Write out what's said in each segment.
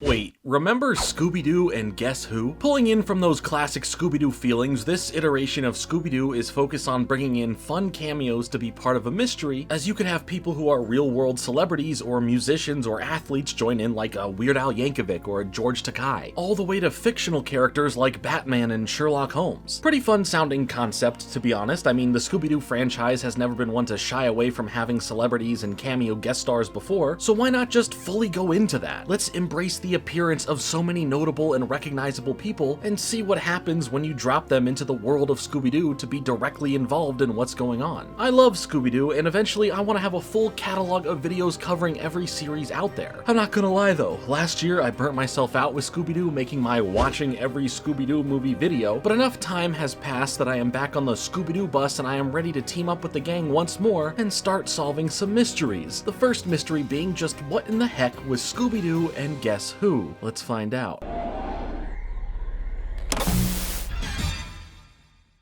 Wait, remember Scooby-Doo and Guess Who? Pulling in from those classic Scooby-Doo feelings, this iteration of Scooby-Doo is focused on bringing in fun cameos to be part of a mystery, as you can have people who are real-world celebrities or musicians or athletes join in like a Weird Al Yankovic or a George Takei, all the way to fictional characters like Batman and Sherlock Holmes. Pretty fun-sounding concept, to be honest. I mean, the Scooby-Doo franchise has never been one to shy away from having celebrities and cameo guest stars before, so why not just fully go into that? Let's embrace the appearance of so many notable and recognizable people and see what happens when you drop them into the world of Scooby-Doo to be directly involved in what's going on. I love Scooby-Doo, and eventually I want to have a full catalog of videos covering every series out there. I'm not gonna lie though, last year I burnt myself out with Scooby-Doo making my watching every Scooby-Doo movie video, but enough time has passed that I am back on the Scooby-Doo bus and I am ready to team up with the gang once more and start solving some mysteries. The first mystery being just what in the heck was Scooby-Doo and Guess Who? Let's find out.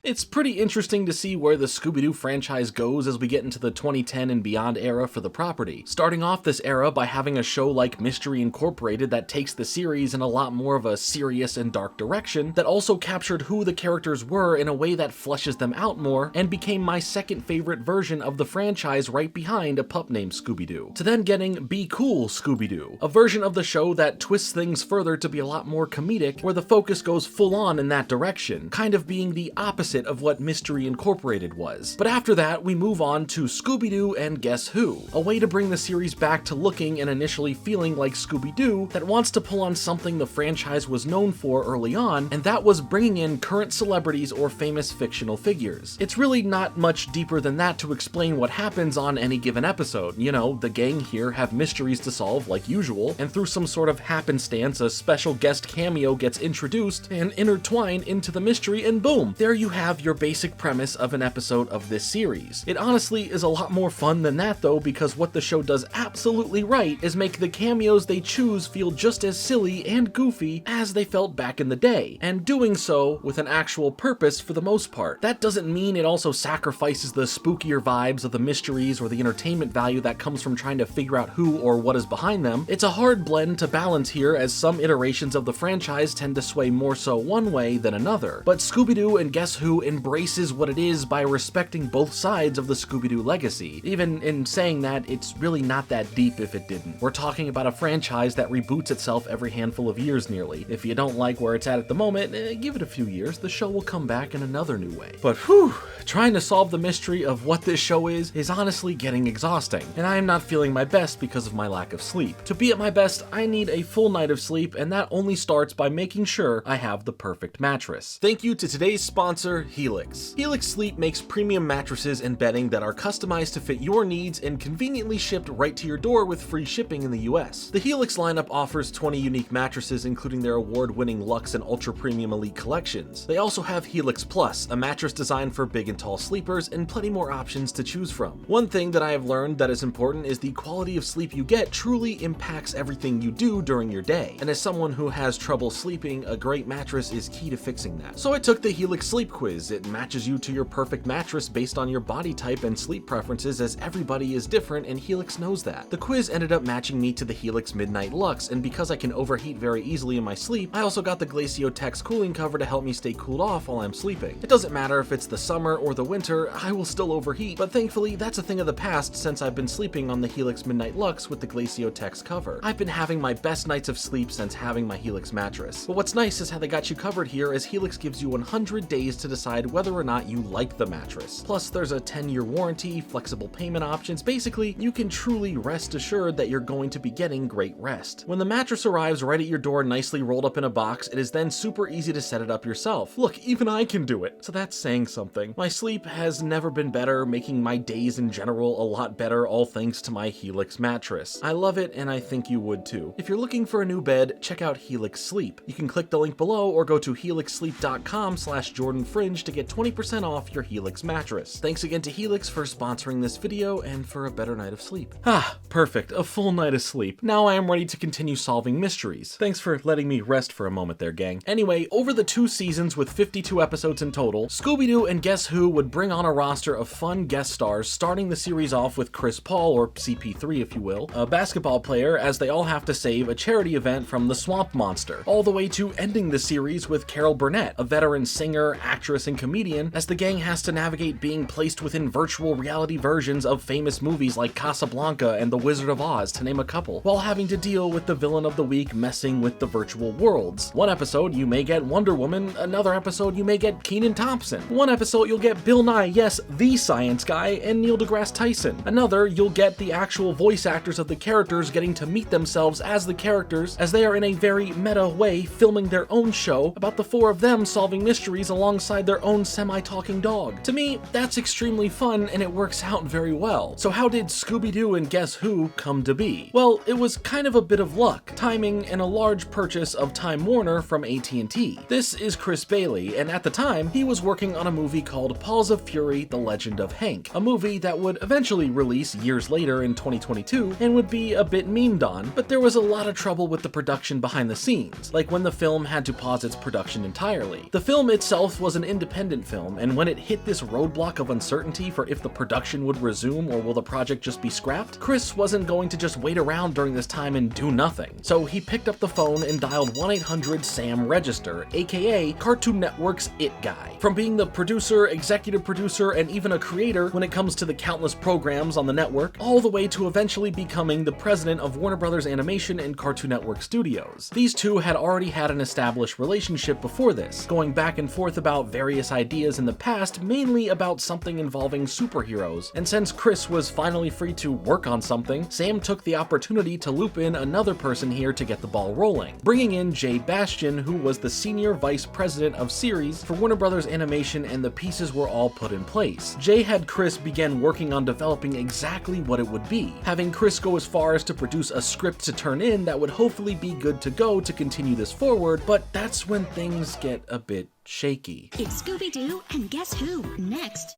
It's pretty interesting to see where the Scooby-Doo franchise goes as we get into the 2010 and beyond era for the property. Starting off this era by having a show like Mystery Incorporated that takes the series in a lot more of a serious and dark direction, that also captured who the characters were in a way that fleshes them out more, and became my second favorite version of the franchise right behind a pup named Scooby-Doo. To then getting Be Cool Scooby-Doo, a version of the show that twists things further to be a lot more comedic, where the focus goes full on in that direction, kind of being the opposite of what Mystery Incorporated was. But after that, we move on to Scooby-Doo and Guess Who, a way to bring the series back to looking and initially feeling like Scooby-Doo that wants to pull on something the franchise was known for early on, and that was bringing in current celebrities or famous fictional figures. It's really not much deeper than that to explain what happens on any given episode. You know, the gang here have mysteries to solve like usual, and through some sort of happenstance, a special guest cameo gets introduced and intertwined into the mystery, and boom, there you have your basic premise of an episode of this series. It honestly is a lot more fun than that though, because what the show does absolutely right is make the cameos they choose feel just as silly and goofy as they felt back in the day, and doing so with an actual purpose for the most part. That doesn't mean it also sacrifices the spookier vibes of the mysteries or the entertainment value that comes from trying to figure out who or what is behind them. It's a hard blend to balance here, as some iterations of the franchise tend to sway more so one way than another. But Scooby-Doo and Guess Who embraces what it is by respecting both sides of the Scooby-Doo legacy. Even in saying that, it's really not that deep if it didn't. We're talking about a franchise that reboots itself every handful of years nearly. If you don't like where it's at the moment, give it a few years, the show will come back in another new way. But whew, trying to solve the mystery of what this show is honestly getting exhausting, and I am not feeling my best because of my lack of sleep. To be at my best, I need a full night of sleep, and that only starts by making sure I have the perfect mattress. Thank you to today's sponsor, Helix. Helix Sleep makes premium mattresses and bedding that are customized to fit your needs and conveniently shipped right to your door with free shipping in the US. The Helix lineup offers 20 unique mattresses, including their award-winning Luxe and Ultra Premium Elite collections. They also have Helix Plus, a mattress designed for big and tall sleepers, and plenty more options to choose from. One thing that I have learned that is important is the quality of sleep you get truly impacts everything you do during your day. And as someone who has trouble sleeping, a great mattress is key to fixing that. So I took the Helix Sleep Quiz. It matches you to your perfect mattress based on your body type and sleep preferences, as everybody is different and Helix knows that. The quiz ended up matching me to the Helix Midnight Luxe, and because I can overheat very easily in my sleep, I also got the Glacio Tex cooling cover to help me stay cooled off while I'm sleeping. It doesn't matter if it's the summer or the winter, I will still overheat, but thankfully that's a thing of the past since I've been sleeping on the Helix Midnight Luxe with the Glacio Tex cover. I've been having my best nights of sleep since having my Helix mattress. But what's nice is how they got you covered here, as Helix gives you 100 days to decide whether or not you like the mattress. Plus, there's a 10-year warranty, flexible payment options. Basically, you can truly rest assured that you're going to be getting great rest. When the mattress arrives right at your door nicely rolled up in a box, it is then super easy to set it up yourself. Look, even I can do it. So that's saying something. My sleep has never been better, making my days in general a lot better, all thanks to my Helix mattress. I love it, and I think you would too. If you're looking for a new bed, check out Helix Sleep. You can click the link below or go to helixsleep.com/JordanFringe Fringe to get 20% off your Helix mattress. Thanks again to Helix for sponsoring this video and for a better night of sleep. Ah, perfect, a full night of sleep. Now I am ready to continue solving mysteries. Thanks for letting me rest for a moment there, gang. Anyway, over the 2 seasons with 52 episodes in total, Scooby-Doo and Guess Who would bring on a roster of fun guest stars, starting the series off with Chris Paul, or CP3 if you will, a basketball player, as they all have to save a charity event from the Swamp Monster, all the way to ending the series with Carol Burnett, a veteran singer, actress, and comedian, as the gang has to navigate being placed within virtual reality versions of famous movies like Casablanca and The Wizard of Oz, to name a couple, while having to deal with the villain of the week messing with the virtual worlds. One episode you may get Wonder Woman, another episode you may get Kenan Thompson. One episode you'll get Bill Nye, yes, the science guy, and Neil deGrasse Tyson. Another you'll get the actual voice actors of the characters getting to meet themselves as the characters, as they are in a very meta way filming their own show about the 4 of them solving mysteries alongside their own semi-talking dog. To me, that's extremely fun and it works out very well. So how did Scooby-Doo and Guess Who come to be? Well, it was kind of a bit of luck, timing, and a large purchase of Time Warner from AT&T. This is Chris Bailey, and at the time, he was working on a movie called Paws of Fury: The Legend of Hank, a movie that would eventually release years later in 2022 and would be a bit memed on, but there was a lot of trouble with the production behind the scenes, like when the film had to pause its production entirely. The film itself was an independent film, and when it hit this roadblock of uncertainty for if the production would resume or will the project just be scrapped, Chris wasn't going to just wait around during this time and do nothing. So he picked up the phone and dialed 1-800-SAM-REGISTER, aka Cartoon Network's It Guy. From being the producer, executive producer, and even a creator when it comes to the countless programs on the network, all the way to eventually becoming the president of Warner Brothers Animation and Cartoon Network Studios. These two had already had an established relationship before this, going back and forth about various ideas in the past, mainly about something involving superheroes, and since Chris was finally free to work on something, Sam took the opportunity to loop in another person here to get the ball rolling, bringing in Jay Bastian, who was the senior vice president of series for Warner Brothers Animation, and the pieces were all put in place. Jay had Chris begin working on developing exactly what it would be, having Chris go as far as to produce a script to turn in that would hopefully be good to go to continue this forward, but that's when things get a bit shaky. It's Scooby-Doo and Guess Who next.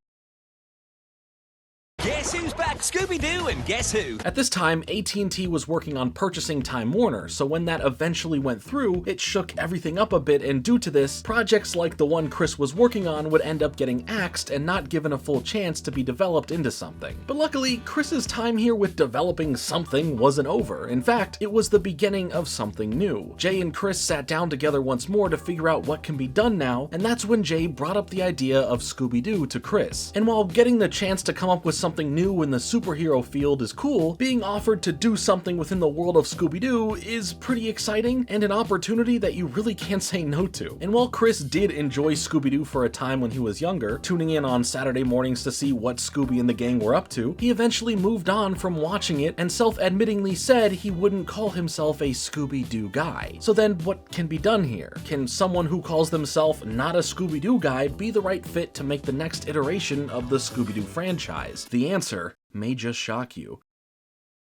Guess who's back? Scooby-Doo and Guess Who? At this time, AT&T was working on purchasing Time Warner, so when that eventually went through, it shook everything up a bit, and due to this, projects like the one Chris was working on would end up getting axed and not given a full chance to be developed into something. But luckily, Chris's time here with developing something wasn't over. In fact, it was the beginning of something new. Jay and Chris sat down together once more to figure out what can be done now, and that's when Jay brought up the idea of Scooby-Doo to Chris. And while getting the chance to come up with something new in the superhero field is cool, being offered to do something within the world of Scooby-Doo is pretty exciting and an opportunity that you really can't say no to. And while Chris did enjoy Scooby-Doo for a time when he was younger, tuning in on Saturday mornings to see what Scooby and the gang were up to, he eventually moved on from watching it and self-admittingly said he wouldn't call himself a Scooby-Doo guy. So then what can be done here? Can someone who calls themselves not a Scooby-Doo guy be the right fit to make the next iteration of the Scooby-Doo franchise? The answer may just shock you.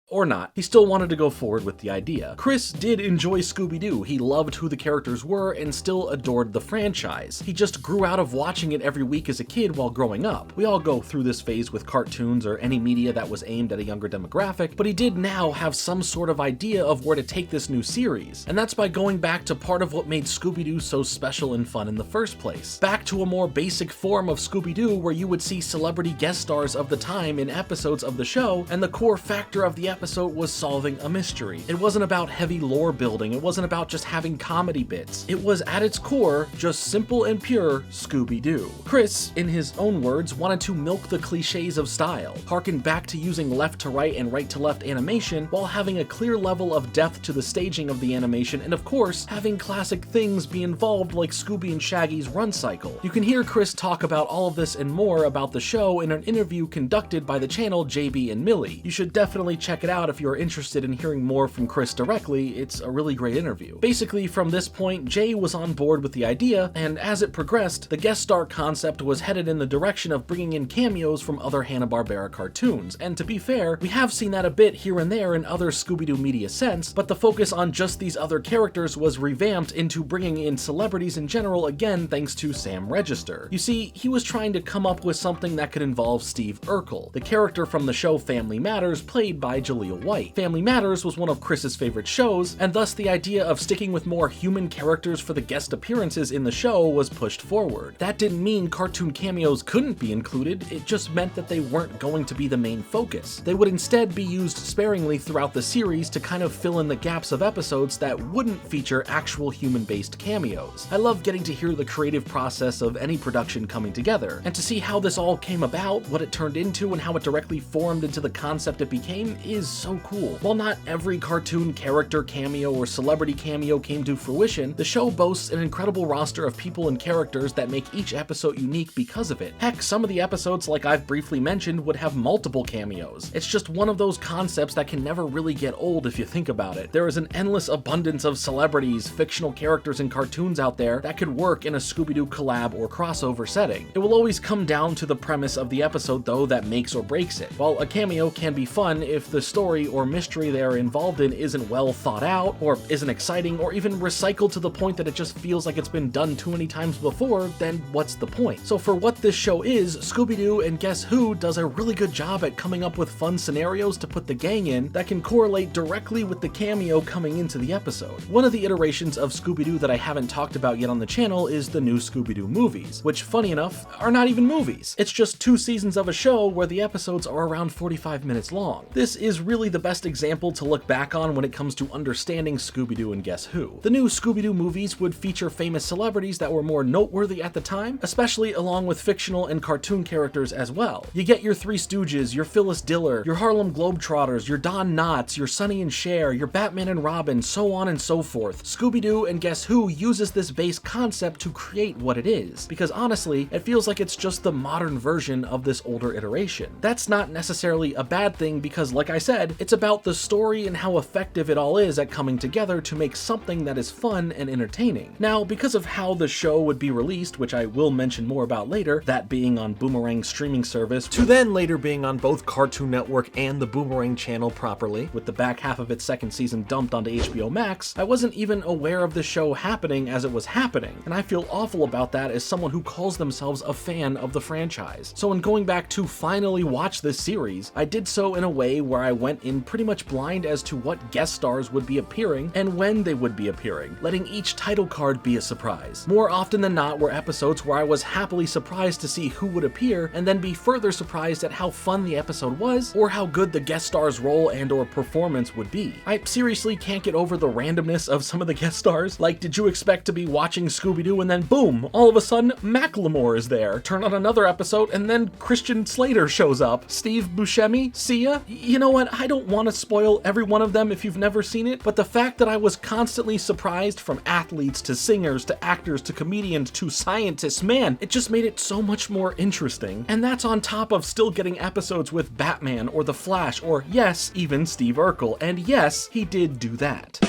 Or not. He still wanted to go forward with the idea. Chris did enjoy Scooby-Doo. He loved who the characters were and still adored the franchise. He just grew out of watching it every week as a kid while growing up. We all go through this phase with cartoons or any media that was aimed at a younger demographic, but he did now have some sort of idea of where to take this new series. And that's by going back to part of what made Scooby-Doo so special and fun in the first place. Back to a more basic form of Scooby-Doo where you would see celebrity guest stars of the time in episodes of the show, and the core factor of the episode was solving a mystery. It wasn't about heavy lore building, it wasn't about just having comedy bits. It was at its core just simple and pure Scooby-Doo. Chris, in his own words, wanted to milk the cliches of style, harken back to using left to right and right to left animation while having a clear level of depth to the staging of the animation, and of course, having classic things be involved like Scooby and Shaggy's run cycle. You can hear Chris talk about all of this and more about the show in an interview conducted by the channel JB and Millie. You should definitely check check it out if you're interested in hearing more from Chris directly. It's a really great interview. Basically, from this point, Jay was on board with the idea, and as it progressed, the guest star concept was headed in the direction of bringing in cameos from other Hanna-Barbera cartoons, and to be fair, we have seen that a bit here and there in other Scooby-Doo media since, but the focus on just these other characters was revamped into bringing in celebrities in general, again thanks to Sam Register. You see, he was trying to come up with something that could involve Steve Urkel, the character from the show Family Matters, played by Jaleel White. Family Matters was one of Chris's favorite shows, and thus the idea of sticking with more human characters for the guest appearances in the show was pushed forward. That didn't mean cartoon cameos couldn't be included, it just meant that they weren't going to be the main focus. They would instead be used sparingly throughout the series to kind of fill in the gaps of episodes that wouldn't feature actual human-based cameos. I love getting to hear the creative process of any production coming together, and to see how this all came about, what it turned into, and how it directly formed into the concept it became is so cool. While not every cartoon character cameo or celebrity cameo came to fruition, the show boasts an incredible roster of people and characters that make each episode unique because of it. Heck, some of the episodes, like I've briefly mentioned, would have multiple cameos. It's just one of those concepts that can never really get old if you think about it. There is an endless abundance of celebrities, fictional characters, and cartoons out there that could work in a Scooby-Doo collab or crossover setting. It will always come down to the premise of the episode though that makes or breaks it. While a cameo can be fun, if the story or mystery they are involved in isn't well thought out, or isn't exciting, or even recycled to the point that it just feels like it's been done too many times before, then what's the point? So for what this show is, Scooby-Doo and Guess Who does a really good job at coming up with fun scenarios to put the gang in that can correlate directly with the cameo coming into the episode. One of the iterations of Scooby-Doo that I haven't talked about yet on the channel is the new Scooby-Doo movies, which, funny enough, are not even movies. It's just 2 seasons of a show where the episodes are around 45 minutes long. This is really the best example to look back on when it comes to understanding Scooby-Doo and Guess Who. The new Scooby-Doo movies would feature famous celebrities that were more noteworthy at the time, especially along with fictional and cartoon characters as well. You get your Three Stooges, your Phyllis Diller, your Harlem Globetrotters, your Don Knotts, your Sonny and Cher, your Batman and Robin, so on and so forth. Scooby-Doo and Guess Who uses this base concept to create what it is, because honestly, it feels like it's just the modern version of this older iteration. That's not necessarily a bad thing because, like I said, it's about the story and how effective it all is at coming together to make something that is fun and entertaining. Now, because of how the show would be released, which I will mention more about later, that being on Boomerang's streaming service, to then later being on both Cartoon Network and the Boomerang channel properly, with the back half of its second season dumped onto HBO Max, I wasn't even aware of the show happening as it was happening, and I feel awful about that as someone who calls themselves a fan of the franchise. So in going back to finally watch this series, I did so in a way where I went in pretty much blind as to what guest stars would be appearing and when they would be appearing, letting each title card be a surprise. More often than not were episodes where I was happily surprised to see who would appear and then be further surprised at how fun the episode was or how good the guest star's role and or performance would be. I seriously can't get over the randomness of some of the guest stars. Like, did you expect to be watching Scooby-Doo and then boom, all of a sudden Macklemore is there? Turn on another episode and then Christian Slater shows up. Steve Buscemi? Sia? You know what? I don't want to spoil every one of them if you've never seen it, but the fact that I was constantly surprised from athletes to singers to actors to comedians to scientists, man, it just made it so much more interesting. And that's on top of still getting episodes with Batman or The Flash or, yes, even Steve Urkel. And yes, he did do that.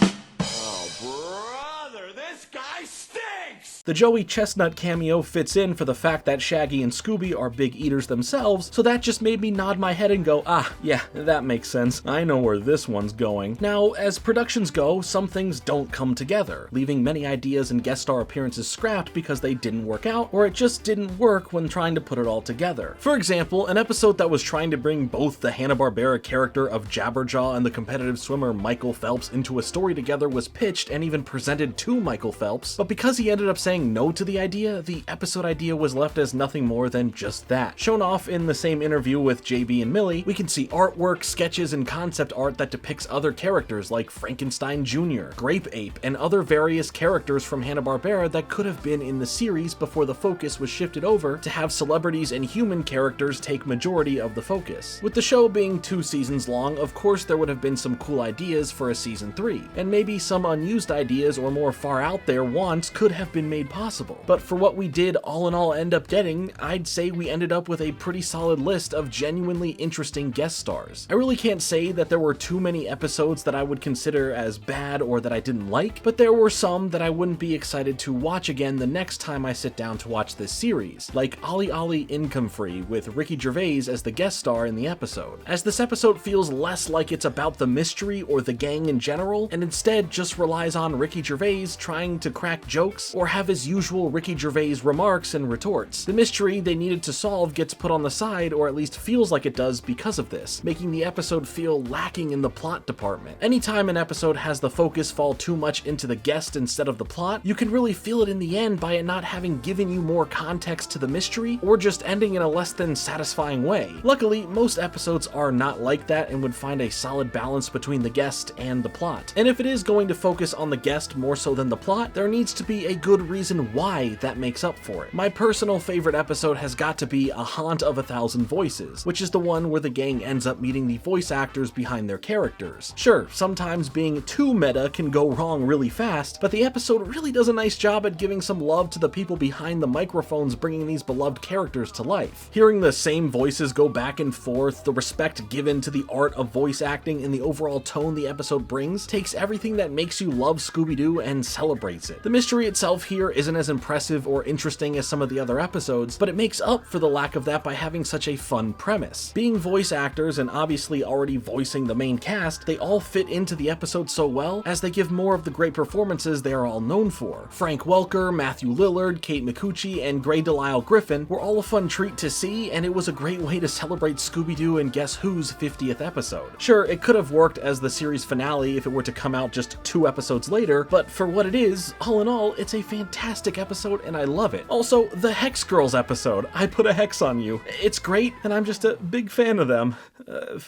The Joey Chestnut cameo fits in for the fact that Shaggy and Scooby are big eaters themselves, so that just made me nod my head and go, ah, yeah, that makes sense. I know where this one's going. Now, as productions go, some things don't come together, leaving many ideas and guest star appearances scrapped because they didn't work out, or it just didn't work when trying to put it all together. For example, an episode that was trying to bring both the Hanna-Barbera character of Jabberjaw and the competitive swimmer Michael Phelps into a story together was pitched and even presented to Michael Phelps, but because he ended up saying no to the episode idea was left as nothing more than just that. Shown off in the same interview with JB and Millie, we can see artwork, sketches, and concept art that depicts other characters like Frankenstein Jr., Grape Ape, and other various characters from Hanna-Barbera that could have been in the series before the focus was shifted over to have celebrities and human characters take majority of the focus. With the show being 2 seasons long, of course there would have been some cool ideas for a season 3, and maybe some unused ideas or more far out there wants could have been made made possible. But for what we did all in all end up getting, I'd say we ended up with a pretty solid list of genuinely interesting guest stars. I really can't say that there were too many episodes that I would consider as bad or that I didn't like, but there were some that I wouldn't be excited to watch again the next time I sit down to watch this series, like Ollie Ollie Income Free with Ricky Gervais as the guest star in the episode, as this episode feels less like it's about the mystery or the gang in general, and instead just relies on Ricky Gervais trying to crack jokes or have his usual Ricky Gervais remarks and retorts. The mystery they needed to solve gets put on the side, or at least feels like it does because of this, making the episode feel lacking in the plot department. Anytime an episode has the focus fall too much into the guest instead of the plot, you can really feel it in the end by it not having given you more context to the mystery, or just ending in a less than satisfying way. Luckily, most episodes are not like that and would find a solid balance between the guest and the plot. And if it is going to focus on the guest more so than the plot, there needs to be a good reason why that makes up for it. My personal favorite episode has got to be A Haunt of 1,000 Voices, which is the one where the gang ends up meeting the voice actors behind their characters. Sure, sometimes being too meta can go wrong really fast, but the episode really does a nice job at giving some love to the people behind the microphones bringing these beloved characters to life. Hearing the same voices go back and forth, the respect given to the art of voice acting, and the overall tone the episode brings takes everything that makes you love Scooby-Doo and celebrates it. The mystery itself here isn't as impressive or interesting as some of the other episodes, but it makes up for the lack of that by having such a fun premise. Being voice actors and obviously already voicing the main cast, they all fit into the episode so well as they give more of the great performances they are all known for. Frank Welker, Matthew Lillard, Kate Micucci, and Gray Delisle Griffin were all a fun treat to see, and it was a great way to celebrate Scooby-Doo and Guess Who's 50th episode. Sure, it could have worked as the series finale if it were to come out just 2 episodes later, but for what it is, all in all, it's a fantastic episode and I love it. Also, the Hex Girls episode, I Put a Hex on You. It's great, and I'm just a big fan of them,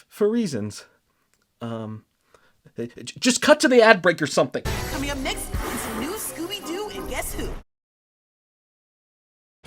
for reasons. Just cut to the ad break or something. Coming up next is some new Scooby-Doo and Guess Who.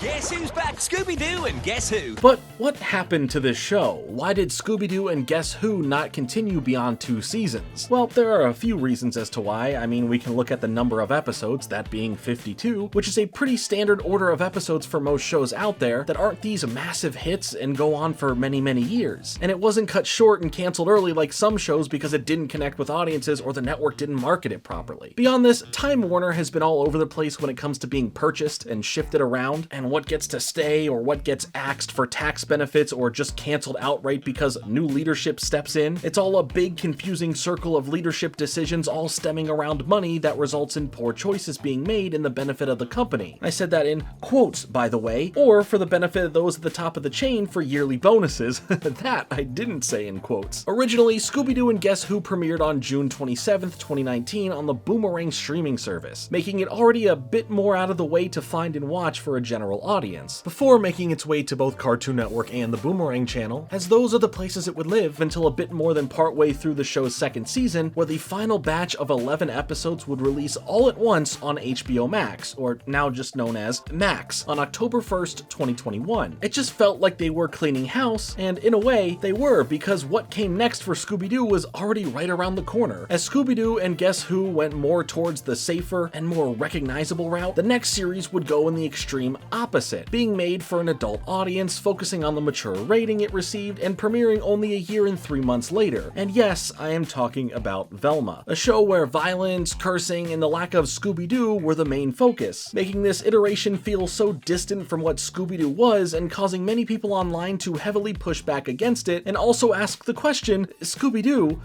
Guess who's back? Scooby-Doo and Guess Who? But what happened to this show? Why did Scooby-Doo and Guess Who not continue beyond 2 seasons? Well, there are a few reasons as to why. I mean, we can look at the number of episodes, that being 52, which is a pretty standard order of episodes for most shows out there that aren't these massive hits and go on for many, many years. And it wasn't cut short and canceled early like some shows because it didn't connect with audiences or the network didn't market it properly. Beyond this, Time Warner has been all over the place when it comes to being purchased and shifted around, and what gets to stay or what gets axed for tax benefits or just canceled outright because new leadership steps in. It's all a big confusing circle of leadership decisions all stemming around money that results in poor choices being made in the benefit of the company. I said that in quotes, by the way, or for the benefit of those at the top of the chain for yearly bonuses. That I didn't say in quotes. Originally, Scooby-Doo and Guess Who premiered on June 27th, 2019 on the Boomerang streaming service, making it already a bit more out of the way to find and watch for a general audience, before making its way to both Cartoon Network and the Boomerang channel, as those are the places it would live until a bit more than partway through the show's 2nd season, where the final batch of 11 episodes would release all at once on HBO Max, or now just known as Max, on October 1st, 2021. It just felt like they were cleaning house, and in a way, they were, because what came next for Scooby-Doo was already right around the corner. As Scooby-Doo and Guess Who went more towards the safer and more recognizable route, the next series would go in the extreme opposite, being made for an adult audience, focusing on the mature rating it received, and premiering only a year and 3 months later. And yes, I am talking about Velma, a show where violence, cursing, and the lack of Scooby-Doo were the main focus, making this iteration feel so distant from what Scooby-Doo was and causing many people online to heavily push back against it and also ask the question, Scooby-Doo,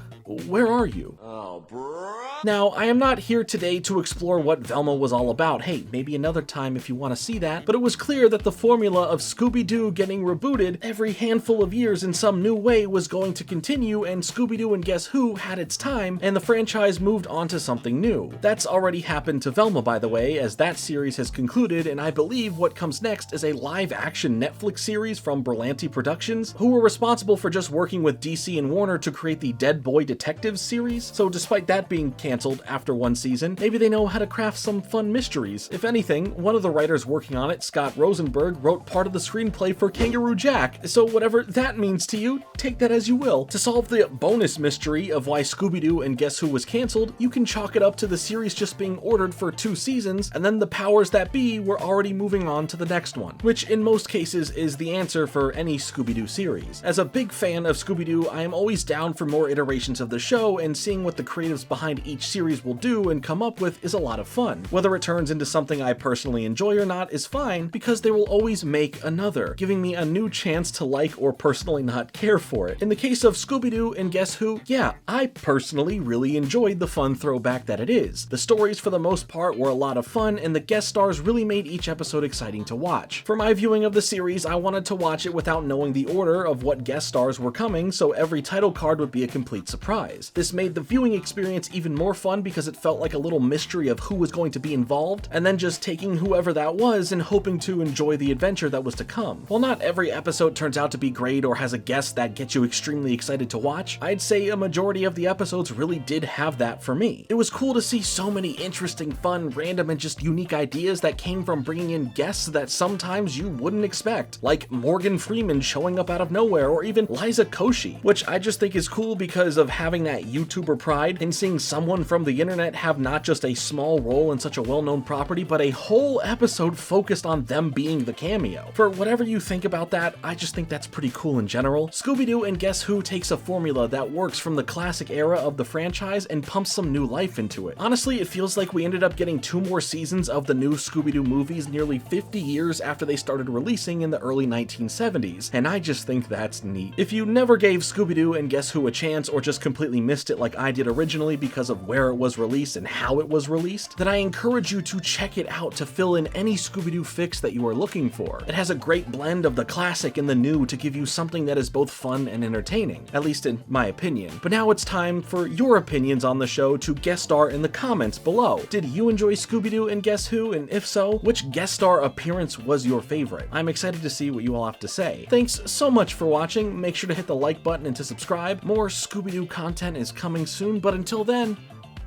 where are you? Oh, bro. Now, I am not here today to explore what Velma was all about. Hey, maybe another time if you want to see that. But it was clear that the formula of Scooby-Doo getting rebooted every handful of years in some new way was going to continue, and Scooby-Doo and Guess Who had its time, and the franchise moved on to something new. That's already happened to Velma, by the way, as that series has concluded, and I believe what comes next is a live-action Netflix series from Berlanti Productions, who were responsible for just working with DC and Warner to create the Dead Boy Detectives series. So despite that being canceled after 1 season, maybe they know how to craft some fun mysteries. If anything, one of the writers working on it, Scott Scott Rosenberg wrote part of the screenplay for Kangaroo Jack, so whatever that means to you, take that as you will. To solve the bonus mystery of why Scooby-Doo and Guess Who was cancelled, you can chalk it up to the series just being ordered for 2 seasons, and then the powers that be were already moving on to the next one, which in most cases is the answer for any Scooby-Doo series. As a big fan of Scooby-Doo, I am always down for more iterations of the show, and seeing what the creatives behind each series will do and come up with is a lot of fun. Whether it turns into something I personally enjoy or not is fine, because they will always make another, giving me a new chance to like or personally not care for it. In the case of Scooby-Doo and Guess Who, yeah, I personally really enjoyed the fun throwback that it is. The stories for the most part were a lot of fun, and the guest stars really made each episode exciting to watch. For my viewing of the series, I wanted to watch it without knowing the order of what guest stars were coming, so every title card would be a complete surprise. This made the viewing experience even more fun because it felt like a little mystery of who was going to be involved, and then just taking whoever that was and hoping to enjoy the adventure that was to come. While not every episode turns out to be great or has a guest that gets you extremely excited to watch, I'd say a majority of the episodes really did have that for me. It was cool to see so many interesting, fun, random, and just unique ideas that came from bringing in guests that sometimes you wouldn't expect, like Morgan Freeman showing up out of nowhere, or even Liza Koshy, which I just think is cool because of having that YouTuber pride and seeing someone from the internet have not just a small role in such a well-known property, but a whole episode focused on them being the cameo. For whatever you think about that, I just think that's pretty cool in general. Scooby-Doo and Guess Who takes a formula that works from the classic era of the franchise and pumps some new life into it. Honestly, it feels like we ended up getting 2 more seasons of the new Scooby-Doo movies nearly 50 years after they started releasing in the early 1970s, and I just think that's neat. If you never gave Scooby-Doo and Guess Who a chance, or just completely missed it like I did originally because of where it was released and how it was released, then I encourage you to check it out to fill in any Scooby-Doo fix that you are looking for. It has a great blend of the classic and the new to give you something that is both fun and entertaining, at least in my opinion. But now it's time for your opinions on the show to guest star in the comments below. Did you enjoy Scooby-Doo and Guess Who? And if so, which guest star appearance was your favorite? I'm excited to see what you all have to say. Thanks so much for watching. Make sure to hit the like button and to subscribe. More Scooby-Doo content is coming soon, but until then,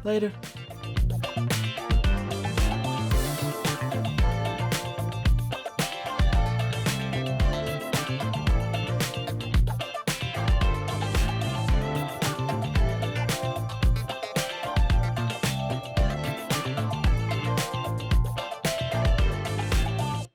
later.